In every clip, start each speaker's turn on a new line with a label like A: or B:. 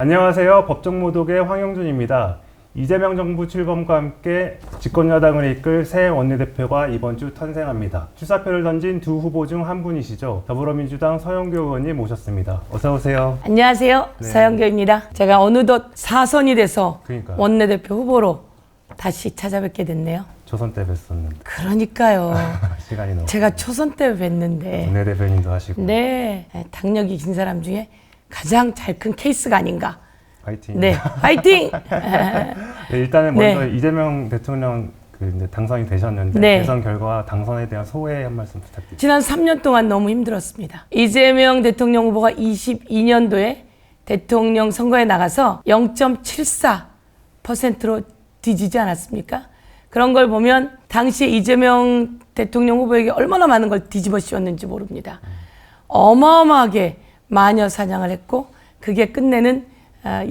A: 안녕하세요. 법정모독의 황영준입니다. 이재명 정부 출범과 함께 집권여당을 이끌 새 원내대표가 이번 주 탄생합니다. 출사표를 던진 두 후보 중 한 분이시죠. 더불어민주당 서영교 의원님 모셨습니다. 어서 오세요.
B: 안녕하세요.
A: 네.
B: 서영교입니다. 제가 어느덧 4선이 돼서
A: 그러니까요.
B: 원내대표 후보로 다시 찾아뵙게 됐네요.
A: 초선 때 뵀었는데
B: 그러니까요.
A: 시간이 너무
B: 제가 초선 때 뵀는데
A: 원내대표님도 하시고
B: 네, 당력이 긴 사람 중에 가장 잘 큰 케이스가 아닌가.
A: 파이팅.
B: 네, 파이팅!
A: 네, 일단은 먼저
B: 네.
A: 이재명 대통령 이제 당선이 되셨는데
B: 네.
A: 대선 결과 당선에 대한 소회 한 말씀 부탁드립니다.
B: 지난 3년 동안 너무 힘들었습니다. 이재명 대통령 후보가 22년도에 대통령 선거에 나가서 0.74%로 뒤지지 않았습니까? 그런 걸 보면 당시에 이재명 대통령 후보에게 얼마나 많은 걸 뒤집어 씌웠는지 모릅니다. 어마어마하게 마녀 사냥을 했고 그게 끝내는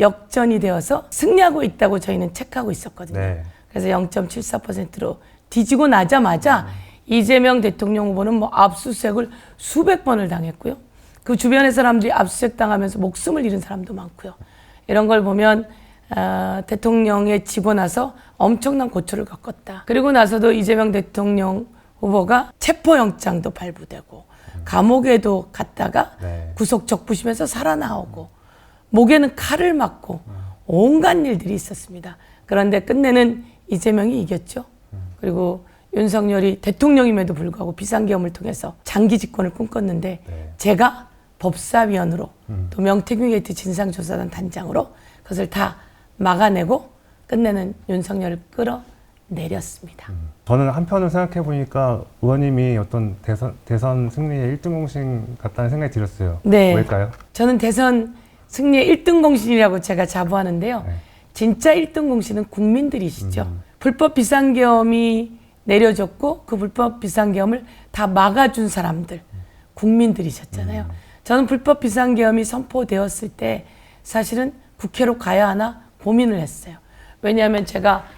B: 역전이 되어서 승리하고 있다고 저희는 체크하고 있었거든요.
A: 네.
B: 그래서 0.74%로 뒤지고 나자마자 이재명 대통령 후보는 뭐 압수수색을 수백 번을 당했고요. 그 주변의 사람들이 압수수색 당하면서 목숨을 잃은 사람도 많고요. 이런 걸 보면 대통령에 지고 나서 엄청난 고초를 겪었다. 그리고 나서도 이재명 대통령 후보가 체포영장도 발부되고 감옥에도 갔다가
A: 네.
B: 구속 적부심에서 살아나오고 목에는 칼을 맞고 온갖 일들이 있었습니다. 그런데 끝내는 이재명이 이겼죠. 그리고 윤석열이 대통령임에도 불구하고 비상계엄을 통해서 장기 집권을 꿈꿨는데
A: 네.
B: 제가 법사위원으로 또 명태균 게이트 진상조사단 단장으로 그것을 다 막아내고 끝내는 윤석열을 끌어내렸습니다.
A: 저는 한편으로 생각해 보니까 의원님이 어떤 대선 승리의 1등 공신 같다는 생각이 들었어요.
B: 네.
A: 왜일까요?
B: 저는 대선 승리의 1등 공신이라고 제가 자부하는데요.
A: 네.
B: 진짜 1등 공신은 국민들이시죠. 불법 비상계엄이 내려졌고 그 불법 비상계엄을 다 막아준 사람들, 국민들이셨잖아요. 저는 불법 비상계엄이 선포되었을 때 사실은 국회로 가야 하나 고민을 했어요. 왜냐하면 제가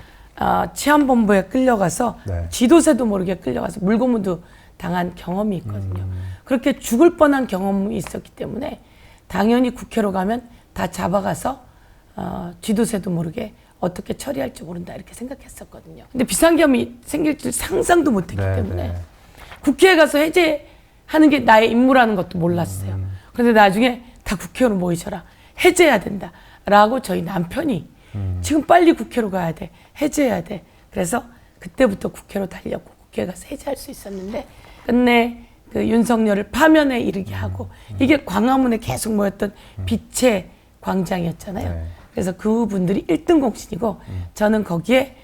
B: 치안본부에 끌려가서
A: 네.
B: 지도새도 모르게 끌려가서 물고문도 당한 경험이 있거든요. 그렇게 죽을 뻔한 경험이 있었기 때문에 당연히 국회로 가면 다 잡아가서 쥐도새도 모르게 어떻게 처리할지 모른다 이렇게 생각했었거든요. 근데 비상계엄이 생길 줄 상상도 못했기 때문에
A: 네.
B: 국회에 가서 해제하는 게 나의 임무라는 것도 몰랐어요. 그런데 나중에 다 국회로 모이셔라. 해제해야 된다. 라고 저희 남편이 지금 빨리 국회로 가야 돼. 해제해야 돼. 그래서 그때부터 국회로 달렸고 국회에 가서 해제할 수 있었는데 끝내 그 윤석열을 파면에 이르게 하고 이게 광화문에 계속 모였던 빛의 광장이었잖아요.
A: 네.
B: 그래서 그분들이 1등 공신이고 저는 거기에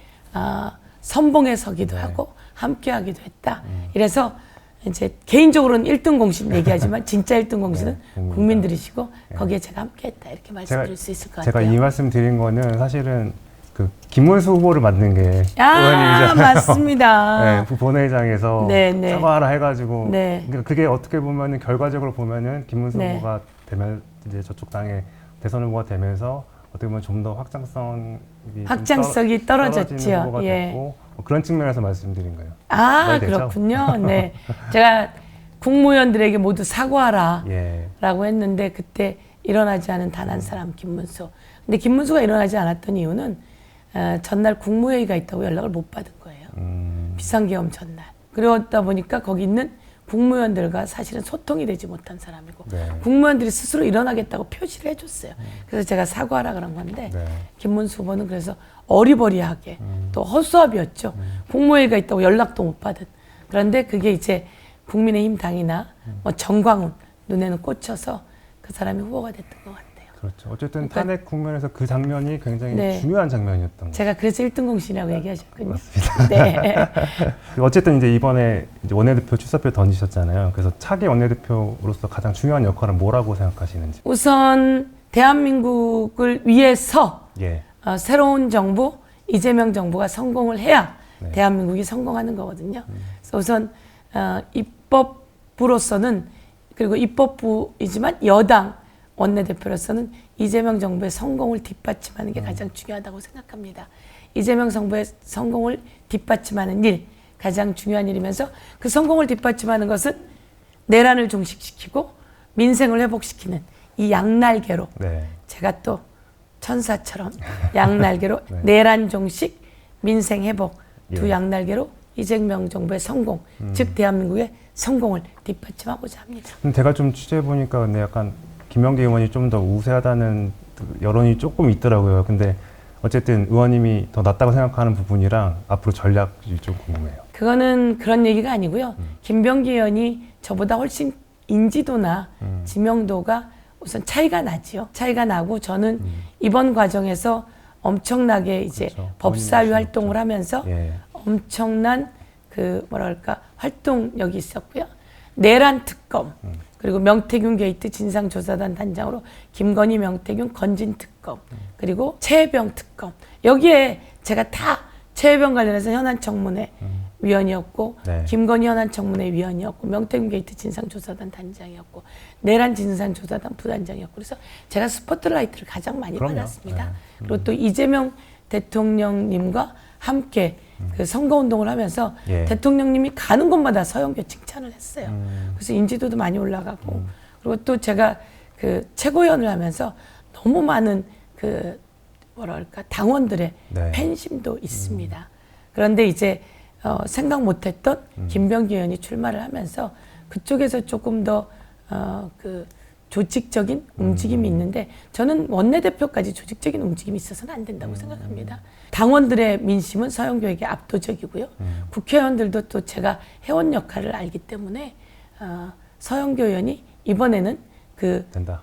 B: 선봉에 서기도 하고 함께하기도 했다. 이래서 이제 개인적으로는 1등 공신 얘기하지만 진짜 1등 공신은
A: 네,
B: 국민들이시고 거기에 제가 함께했다 이렇게 말씀드릴 수 있을 것
A: 제가
B: 같아요.
A: 이 말씀 드린 거는 사실은 그 김문수 후보를 만든 게
B: 아,
A: 의원님이잖아요.
B: 맞습니다.
A: 네, 본회의장에서
B: 네, 네.
A: 사과하라 해가지고
B: 네.
A: 그러니까 그게 어떻게 보면은 결과적으로 보면은 김문수
B: 네.
A: 후보가 되면 이제 저쪽 당의 대선 후보가 되면서 어떻게 보면 좀 더 확장성이
B: 떨어졌죠.
A: 떨어지는 후보가
B: 예.
A: 됐고 뭐 그런 측면에서 말씀드린 거예요.
B: 아,
A: 되죠?
B: 그렇군요. 네. 제가 국무위원들에게 모두 사과하라.
A: 예.
B: 라고 했는데 그때 일어나지 않은 단 한 사람 김문수. 근데 김문수가 일어나지 않았던 이유는 전날 국무회의가 있다고 연락을 못 받은 거예요. 비상계엄 전날. 그러다 보니까 거기 있는 국무위원들과 사실은 소통이 되지 못한 사람이고
A: 네.
B: 국무위원들이 스스로 일어나겠다고 표시를 해줬어요. 그래서 제가 사과하라 그런 건데
A: 네.
B: 김문수 후보는 그래서 어리버리하게 또 허수아비였죠. 국무회의가 있다고 연락도 못 받은. 그런데 그게 이제 국민의힘 당이나 뭐 정광훈 눈에는 꽂혀서 그 사람이 후보가 됐던 것 같아요.
A: 그렇죠. 어쨌든
B: 그러니까
A: 탄핵 국면에서 그 장면이 굉장히
B: 네.
A: 중요한 장면이었던 거죠.
B: 제가 그래서 1등 공신이라고 얘기하셨군요.
A: 맞습니다.
B: 네.
A: 어쨌든 이제 이번에 이제 원내대표 출사표 던지셨잖아요. 그래서 차기 원내대표로서 가장 중요한 역할은 뭐라고 생각하시는지.
B: 우선 대한민국을 위해서
A: 예.
B: 새로운 정부, 이재명 정부가 성공을 해야
A: 네.
B: 대한민국이 성공하는 거거든요. 그래서 우선 입법부로서는 그리고 입법부이지만 여당 원내대표로서는 이재명 정부의 성공을 뒷받침하는 게 가장 중요하다고 생각합니다. 이재명 정부의 성공을 뒷받침하는 일, 가장 중요한 일이면서 그 성공을 뒷받침하는 것은 내란을 종식시키고 민생을 회복시키는 이 양날개로
A: 네.
B: 제가 또 천사처럼 양날개로
A: 네.
B: 내란 종식, 민생 회복 두
A: 예.
B: 양날개로 이재명 정부의 성공, 즉 대한민국의 성공을 뒷받침하고자 합니다.
A: 근데 제가 좀 취재해 보니까 근데 약간 김명기 의원이 좀 더 우세하다는 여론이 조금 있더라고요. 근데 어쨌든 의원님이 더 낫다고 생각하는 부분이랑 앞으로 전략이 좀 궁금해요.
B: 그거는 그런 얘기가 아니고요. 김병기 의원이 저보다 훨씬 인지도나 지명도가 우선 차이가 나지요. 차이가 나고 저는 이번 과정에서 엄청나게 이제
A: 그렇죠.
B: 법사위
A: 본인이
B: 활동을 하면서
A: 예.
B: 엄청난 그 뭐랄까 활동력이 있었고요. 내란 특검 그리고 명태균 게이트 진상조사단 단장으로 김건희, 명태균, 건진 특검 그리고 최혜병 특검 여기에 제가 다 최혜병 관련해서 현안 청문회 위원이었고
A: 네.
B: 김건희 현안 청문회 위원이었고 명태균 게이트 진상조사단 단장이었고 내란 진상조사단 부단장이었고 그래서 제가 스포트라이트를 가장 많이
A: 그럼요.
B: 받았습니다.
A: 네.
B: 그리고 또 이재명 대통령님과 함께 그 선거운동을 하면서
A: 예.
B: 대통령님이 가는 곳마다 서영교 칭찬을 했어요. 그래서 인지도도 많이 올라가고 그리고 또 제가 그 최고위원을 하면서 너무 많은 그 뭐랄까 당원들의
A: 네.
B: 팬심도 있습니다. 그런데 이제 생각 못했던 김병기 의원이 출마를 하면서 그쪽에서 조금 더 그 조직적인 움직임이 있는데 저는 원내대표까지 조직적인 움직임이 있어서는 안 된다고 생각합니다. 당원들의 민심은 서영교에게 압도적이고요. 국회의원들도 또 제가 해온 역할을 알기 때문에 서영교 의원이 이번에는 그
A: 된다.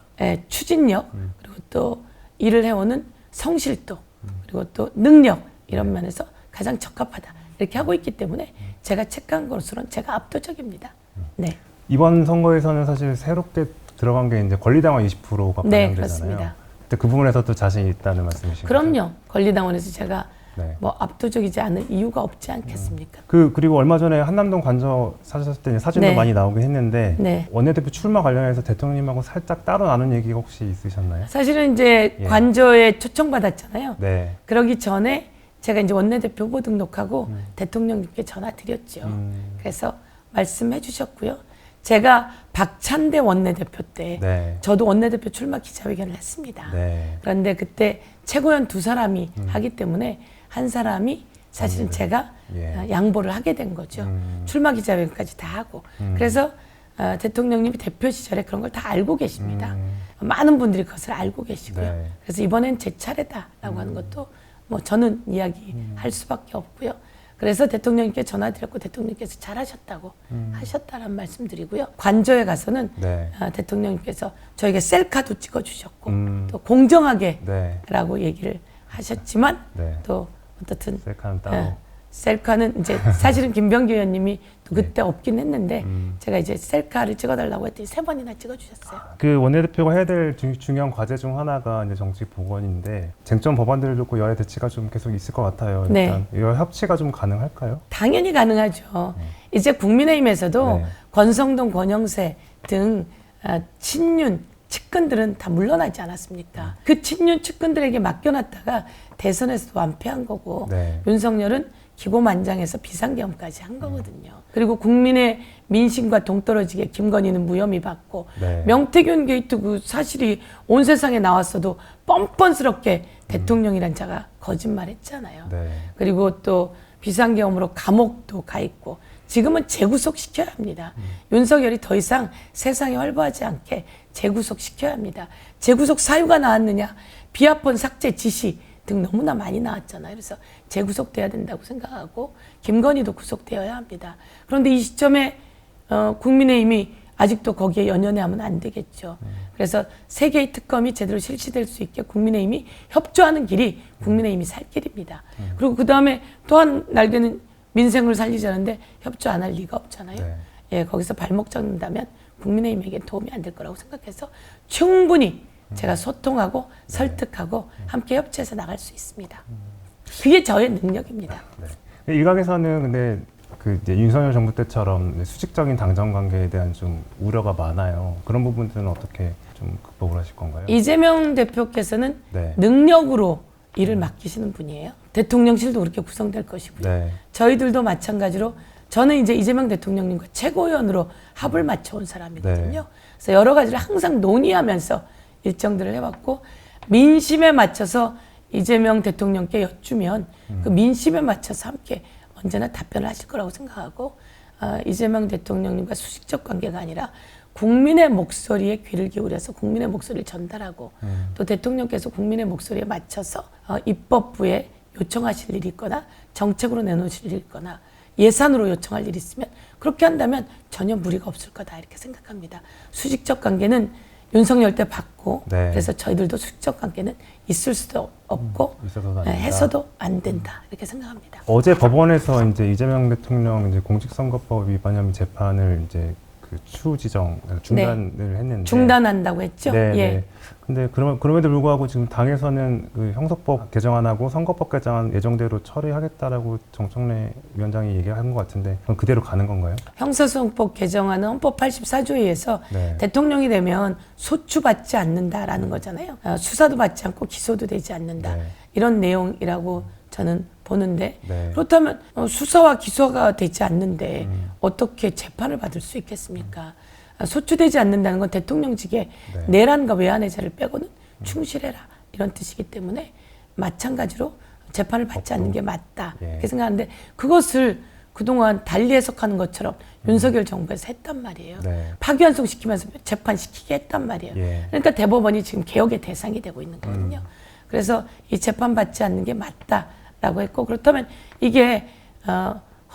B: 추진력 그리고 또 일을 해오는 성실도 그리고 또 능력 이런 면에서 가장 적합하다 이렇게 하고 있기 때문에 제가 체크한 것으로는 제가 압도적입니다. 네.
A: 이번 선거에서는 사실 새롭게 들어간 게 이제 권리당원 20%가
B: 네,
A: 반영되잖아요.
B: 그렇습니다.
A: 근데 그 부분에서 또 자신이 있다는 말씀이신가요?
B: 그럼요. 권리당원에서 제가
A: 네.
B: 뭐 압도적이지 않을 이유가 없지 않겠습니까?
A: 그리고 얼마 전에 한남동 관저 사셨을 때 사진도
B: 네.
A: 많이 나오긴 했는데
B: 네.
A: 원내대표 출마 관련해서 대통령님하고 살짝 따로 나눈 얘기가 혹시 있으셨나요?
B: 사실은 이제
A: 예.
B: 관저에 초청받았잖아요.
A: 네.
B: 그러기 전에 제가 이제 원내대표 후보 등록하고 대통령님께 전화 드렸죠. 그래서 말씀해 주셨고요. 제가 박찬대 원내대표 때
A: 네.
B: 저도 원내대표 출마 기자회견을 했습니다.
A: 네.
B: 그런데 그때 최고위원 두 사람이 하기 때문에 한 사람이 사실은 제가
A: 예.
B: 양보를 하게 된 거죠. 출마 기자회견까지 다 하고. 그래서 대통령님이 대표 시절에 그런 걸 다 알고 계십니다. 많은 분들이 그것을 알고 계시고요.
A: 네.
B: 그래서 이번엔 제 차례다라고 하는 것도 뭐 저는 이야기할 수밖에 없고요. 그래서 대통령님께 전화드렸고 대통령께서 잘하셨다고 하셨다는 말씀드리고요. 관저에 가서는
A: 네.
B: 대통령님께서 저에게 셀카도 찍어주셨고 또
A: 네.
B: 공정하게라고 얘기를 하셨지만
A: 네.
B: 또 어떻든
A: 셀카는 따로.
B: 셀카는 이제 사실은 김병기 의원님이 또 그때 없긴 했는데 제가 이제 셀카를 찍어달라고 했더니 3번이나 찍어주셨어요.
A: 그 원내대표가 해야 될 중요한 과제 중 하나가 이제 정치 복원인데 쟁점 법안들을 놓고 여야 대치가 좀 계속 있을 것 같아요.
B: 네.
A: 일단 여 협치가 좀 가능할까요?
B: 당연히 가능하죠. 이제 국민의힘에서도
A: 네.
B: 권성동, 권영세 등 친윤 측근들은 다 물러나지 않았습니까? 그 친윤 측근들에게 맡겨놨다가 대선에서도 완패한 거고
A: 네.
B: 윤석열은 기고만장해서 비상계엄까지 한 거거든요. 그리고 국민의 민심과 동떨어지게 김건희는 무혐의 받고
A: 네.
B: 명태균 게이트 그 사실이 온 세상에 나왔어도 뻔뻔스럽게 대통령이란 자가 거짓말했잖아요.
A: 네.
B: 그리고 또 비상계엄으로 감옥도 가 있고 지금은 재구속 시켜야 합니다. 윤석열이 더 이상 세상에 활보하지 않게 재구속 시켜야 합니다. 재구속 사유가 나왔느냐? 비아폰 삭제 지시 등 너무나 많이 나왔잖아요. 그래서 재구속돼야 된다고 생각하고 김건희도 구속되어야 합니다. 그런데 이 시점에 국민의힘이 아직도 거기에 연연해하면 안 되겠죠. 그래서 세 개의 특검이 제대로 실시될 수 있게 국민의힘이 협조하는 길이 국민의힘이 살 길입니다. 그리고 그 다음에 또 한 날개는 민생을 살리자는데 협조 안 할 리가 없잖아요.
A: 네.
B: 예, 거기서 발목 잡는다면 국민의힘에게 도움이 안 될 거라고 생각해서 충분히 제가 소통하고 설득하고 함께 협치해서 나갈 수 있습니다. 그게 저의 능력입니다.
A: 네. 일각에서는 근데 그 이제 윤석열 정부 때처럼 수직적인 당정 관계에 대한 좀 우려가 많아요. 그런 부분들은 어떻게 좀 극복을 하실 건가요?
B: 이재명 대표께서는
A: 네.
B: 능력으로 일을 맡기시는 분이에요. 대통령실도 그렇게 구성될 것이고요.
A: 네.
B: 저희들도 마찬가지로 저는 이제 이재명 대통령님과 최고위원으로 합을 맞춰온 사람이거든요.
A: 네.
B: 그래서 여러 가지를 항상 논의하면서 일정들을 해왔고 민심에 맞춰서 이재명 대통령께 여쭈면 그 민심에 맞춰서 함께 언제나 답변을 하실 거라고 생각하고 이재명 대통령님과 수직적 관계가 아니라 국민의 목소리에 귀를 기울여서 국민의 목소리를 전달하고 또 대통령께서 국민의 목소리에 맞춰서 입법부에 요청하실 일이 있거나 정책으로 내놓으실 일이 있거나 예산으로 요청할 일이 있으면 그렇게 한다면 전혀 무리가 없을 거다 이렇게 생각합니다. 수직적 관계는 윤석열 때 받고
A: 네.
B: 그래서 저희들도 수직적 관계는 있을 수도 없고
A: 있어서도 안 된다.
B: 해서도 안 된다 이렇게 생각합니다.
A: 어제 법원에서 이제 이재명 대통령 이제 공직선거법 위반 혐의 재판을 이제 그 추후 지정 중단을 했는데
B: 중단한다고 했죠.
A: 네.
B: 예.
A: 네. 근데 그럼에도 불구하고 지금 당에서는 그 형사법 개정안하고 선거법 개정안 예정대로 처리하겠다라고 정청래 위원장이 얘기한 것 같은데 그럼 그대로 가는 건가요?
B: 형사소송법 개정안은 헌법 84조에 의해서
A: 네.
B: 대통령이 되면 소추받지 않는다라는 거잖아요. 수사도 받지 않고 기소도 되지 않는다.
A: 네.
B: 이런 내용이라고 저는 보는데
A: 네.
B: 그렇다면 수사와 기소가 되지 않는데 어떻게 재판을 받을 수 있겠습니까? 소추되지 않는다는 건 대통령직에
A: 네.
B: 내란과 외환의 자를 빼고는 충실해라 이런 뜻이기 때문에 마찬가지로 재판을 받지 않는 게 맞다
A: 예.
B: 이렇게 생각하는데 그것을 그동안 달리 해석하는 것처럼 윤석열 정부에서 했단 말이에요.
A: 네.
B: 파기환송시키면서 재판시키게 했단 말이에요.
A: 예.
B: 그러니까 대법원이 지금 개혁의 대상이 되고 있는 거거든요. 그래서 이 재판 받지 않는 게 맞다라고 했고 그렇다면 이게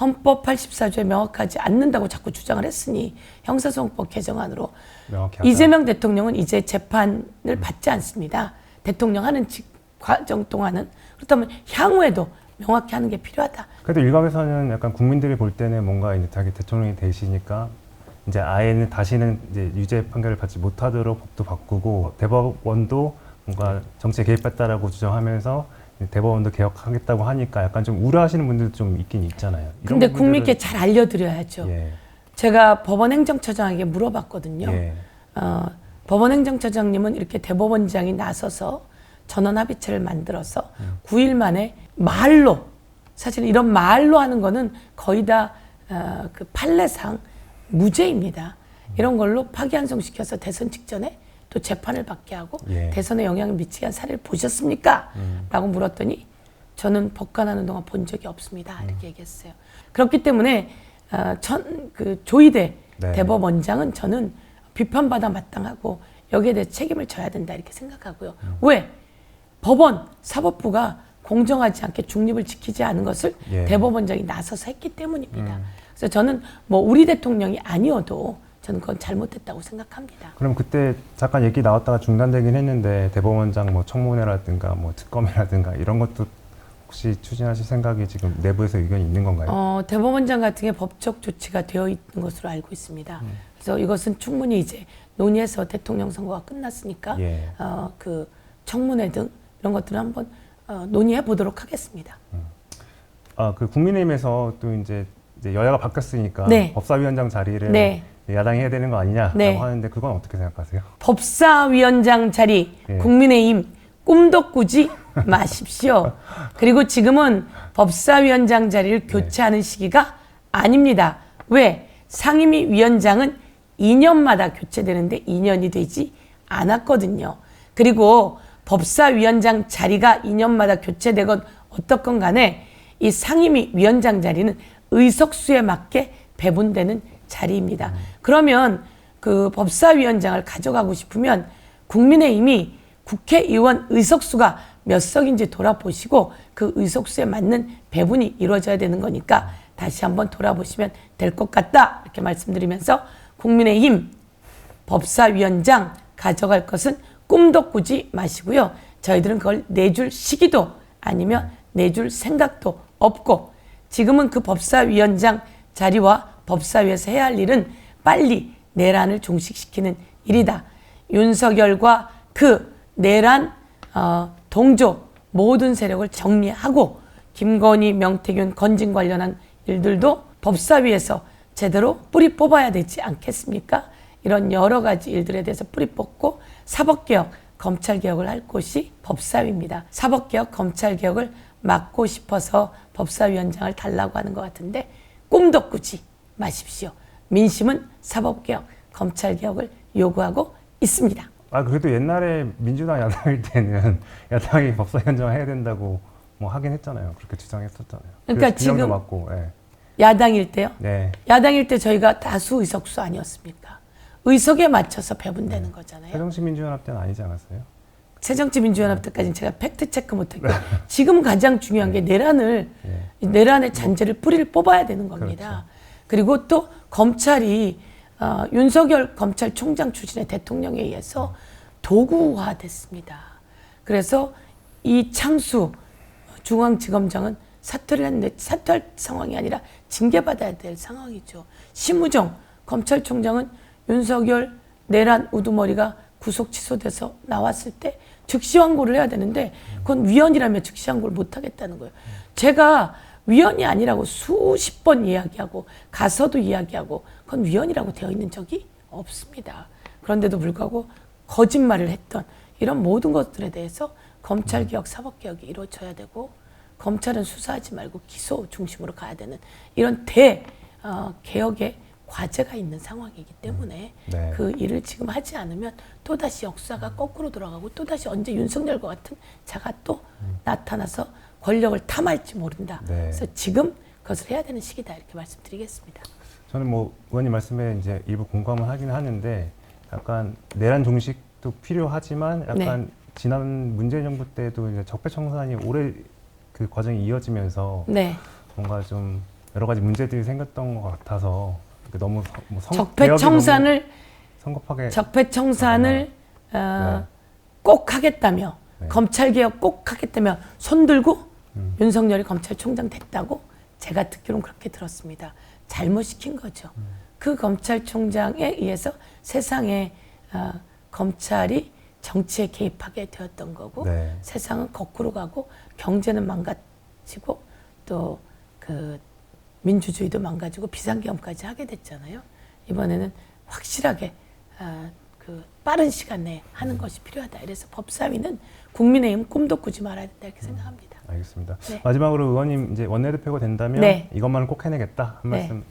B: 헌법 84조에 명확하지 않는다고 자꾸 주장을 했으니 형사소송법 개정안으로
A: 명확히 하자.
B: 이재명 대통령은 이제 재판을 받지 않습니다. 대통령 하는 과정 동안은 그렇다면 향후에도 명확히 하는 게 필요하다.
A: 그래도 일각에서는 약간 국민들이 볼 때는 뭔가 이제 자기 대통령이 되시니까 이제 아예는 다시는 이제 유죄 판결을 받지 못하도록 법도 바꾸고 대법원도 뭔가 정치에 개입했다라고 주장하면서 대법원도 개혁하겠다고 하니까 약간 좀 우려하시는 분들도 좀 있긴 있잖아요. 이런
B: 근데
A: 부분들은-
B: 국민께 잘 알려드려야죠.
A: 예.
B: 제가 법원행정처장에게 물어봤거든요.
A: 예.
B: 법원행정처장님은 이렇게 대법원장이 나서서 전원합의체를 만들어서 9일 만에 말로 사실 이런 말로 하는 거는 거의 다 그 판례상 무죄입니다. 이런 걸로 파기환송시켜서 대선 직전에 또 재판을 받게 하고
A: 예.
B: 대선에 영향을 미치게 한 사례를 보셨습니까? 라고 물었더니 저는 법관하는 동안 본 적이 없습니다. 이렇게 얘기했어요. 그렇기 때문에 그 조희대
A: 네.
B: 대법원장은 저는 비판받아 마땅하고 여기에 대해 책임을 져야 된다 이렇게 생각하고요. 왜? 법원, 사법부가 공정하지 않게 중립을 지키지 않은 것을
A: 예.
B: 대법원장이 나서서 했기 때문입니다. 그래서 저는 뭐 우리 대통령이 아니어도 저는 그건 잘못했다고 생각합니다.
A: 그럼 그때 잠깐 얘기 나왔다가 중단되긴 했는데 대법원장 뭐 청문회라든가 뭐 특검이라든가 이런 것도 혹시 추진하실 생각이 지금 내부에서 의견이 있는 건가요?
B: 대법원장 같은 게 법적 조치가 되어 있는 것으로 알고 있습니다. 그래서 이것은 충분히 이제 논의해서 대통령 선거가 끝났으니까
A: 예.
B: 그 청문회 등 이런 것들을 한번 논의해 보도록 하겠습니다.
A: 그 국민의힘에서 또 이제 여야가 바뀌었으니까
B: 네.
A: 법사위원장 자리를
B: 네.
A: 야당이 해야 되는 거 아니냐라고
B: 네.
A: 하는데 그건 어떻게 생각하세요?
B: 법사위원장 자리
A: 예.
B: 국민의힘 꿈도 꾸지 마십시오. 그리고 지금은 법사위원장 자리를 교체하는 시기가 아닙니다. 왜? 상임위 위원장은 2년마다 교체되는데 2년이 되지 않았거든요. 그리고 법사위원장 자리가 2년마다 교체되건 어떻건 간에 이 상임위 위원장 자리는 의석수에 맞게 배분되는 자리입니다. 그러면 그 법사위원장을 가져가고 싶으면 국민의힘이 국회의원 의석수가 몇 석인지 돌아보시고 그 의석수에 맞는 배분이 이루어져야 되는 거니까 다시 한번 돌아보시면 될 것 같다 이렇게 말씀드리면서 국민의힘 법사위원장 가져갈 것은 꿈도 꾸지 마시고요. 저희들은 그걸 내줄 시기도 아니면 내줄 생각도 없고 지금은 그 법사위원장 자리와 법사위에서 해야 할 일은 빨리 내란을 종식시키는 일이다. 윤석열과 그 내란 동조 모든 세력을 정리하고 김건희, 명태균, 건진 관련한 일들도 법사위에서 제대로 뿌리 뽑아야 되지 않겠습니까? 이런 여러 가지 일들에 대해서 뿌리 뽑고 사법개혁, 검찰개혁을 할 곳이 법사위입니다. 사법개혁, 검찰개혁을 맡고 싶어서 법사위원장을 달라고 하는 것 같은데 꿈도 꾸지 마십시오. 민심은 사법개혁, 검찰개혁을 요구하고 있습니다.
A: 그래도 옛날에 민주당 야당일 때는 야당이 법사 현정해야 된다고 뭐 하긴 했잖아요. 그렇게 주장했었잖아요.
B: 그러니까
A: 그래서 균형도
B: 지금
A: 맞고, 예.
B: 야당일 때요?
A: 네.
B: 야당일 때 저희가 다수 의석수 아니었습니까? 의석에 맞춰서 배분되는 거잖아요.
A: 새정치민주연합 때는 아니지 않았어요?
B: 새정치민주연합 때까지는 제가 팩트 체크 못했고 지금 가장 중요한 게 내란을
A: 네.
B: 내란의 잔재를 뿌리를 뽑아야 되는 겁니다. 그리고 또 검찰이 윤석열 검찰총장 출신의 대통령에 의해서 도구화됐습니다. 그래서 이창수 중앙지검장은 사퇴를 했는데 사퇴할 상황이 아니라 징계받아야 될 상황이죠. 심우정 검찰총장은 윤석열 내란 우두머리가 구속 취소돼서 나왔을 때 즉시 항고를 해야 되는데 그건 위헌이라며 즉시 항고를 못 하겠다는 거예요. 제가 위헌이 아니라고 수십 번 이야기하고 가서도 이야기하고 그건 위헌이라고 되어 있는 적이 없습니다. 그런데도 불구하고 거짓말을 했던 이런 모든 것들에 대해서 검찰개혁, 사법개혁이 이루어져야 되고 검찰은 수사하지 말고 기소 중심으로 가야 되는 이런 개혁의 과제가 있는 상황이기 때문에
A: 네.
B: 그 일을 지금 하지 않으면 또다시 역사가 거꾸로 돌아가고 또다시 언제 윤석열과 같은 자가 또 나타나서 권력을 탐할지 모른다.
A: 네.
B: 그래서 지금 그것을 해야 되는 시기다 이렇게 말씀드리겠습니다.
A: 저는 뭐 의원님 말씀에 이제 일부 공감을 하긴 하는데 약간 내란 종식도 필요하지만 약간 지난 문재인 정부 때도 이제 적폐청산이 오래 그 과정이 이어지면서
B: 네.
A: 뭔가 좀 여러 가지 문제들이 생겼던 것 같아서 너무
B: 적폐청산을
A: 성급하게
B: 꼭 하겠다며
A: 네.
B: 검찰개혁 꼭 하겠다며 손들고 윤석열이 검찰총장 됐다고 제가 듣기로는 그렇게 들었습니다. 잘못시킨 거죠. 그 검찰총장에 의해서 세상에 검찰이 정치에 개입하게 되었던 거고
A: 네.
B: 세상은 거꾸로 가고 경제는 망가지고 또 그 민주주의도 망가지고 비상계엄까지 하게 됐잖아요. 이번에는 확실하게 그 빠른 시간 내에 하는 것이 필요하다. 이래서 법사위는 국민의힘 꿈도 꾸지 말아야 된다 이렇게 생각합니다.
A: 알겠습니다.
B: 네.
A: 마지막으로 의원님 이제 원내대표가 된다면
B: 네.
A: 이것만은 꼭 해내겠다 한
B: 네.
A: 말씀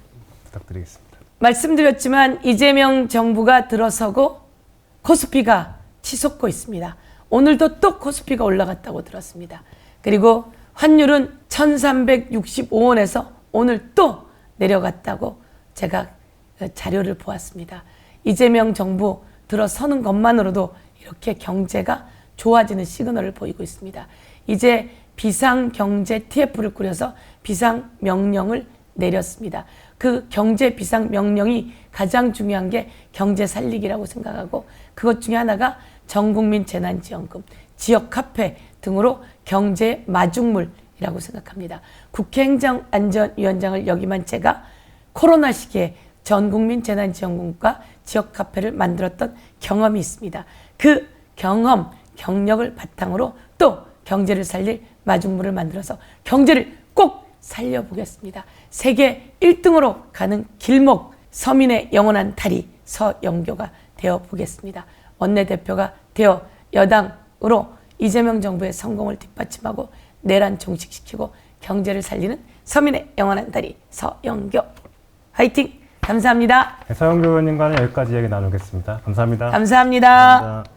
A: 부탁드리겠습니다.
B: 말씀드렸지만 이재명 정부가 들어서고 코스피가 치솟고 있습니다. 오늘도 또 코스피가 올라갔다고 들었습니다. 그리고 환율은 1365원에서 오늘 또 내려갔다고 제가 자료를 보았습니다. 이재명 정부 들어서는 것만으로도 이렇게 경제가 좋아지는 시그널을 보이고 있습니다. 이제 비상경제 TF를 꾸려서 비상명령을 내렸습니다. 그 경제 비상명령이 가장 중요한 게 경제 살리기라고 생각하고 그것 중에 하나가 전국민 재난지원금, 지역 카페 등으로 경제 마중물이라고 생각합니다. 국회 행정안전위원장을 역임한 제가 코로나 시기에 전국민 재난지원금과 지역 카페를 만들었던 경험이 있습니다. 그 경험, 경력을 바탕으로 또 경제를 살릴 마중물을 만들어서 경제를 꼭 살려보겠습니다. 세계 1등으로 가는 길목, 서민의 영원한 다리 서영교가 되어보겠습니다. 원내대표가 되어 여당으로 이재명 정부의 성공을 뒷받침하고 내란 종식시키고 경제를 살리는 서민의 영원한 다리 서영교 화이팅! 감사합니다.
A: 서영교 의원님과는 여기까지 이야기 나누겠습니다. 감사합니다.
B: 감사합니다.
A: 감사합니다.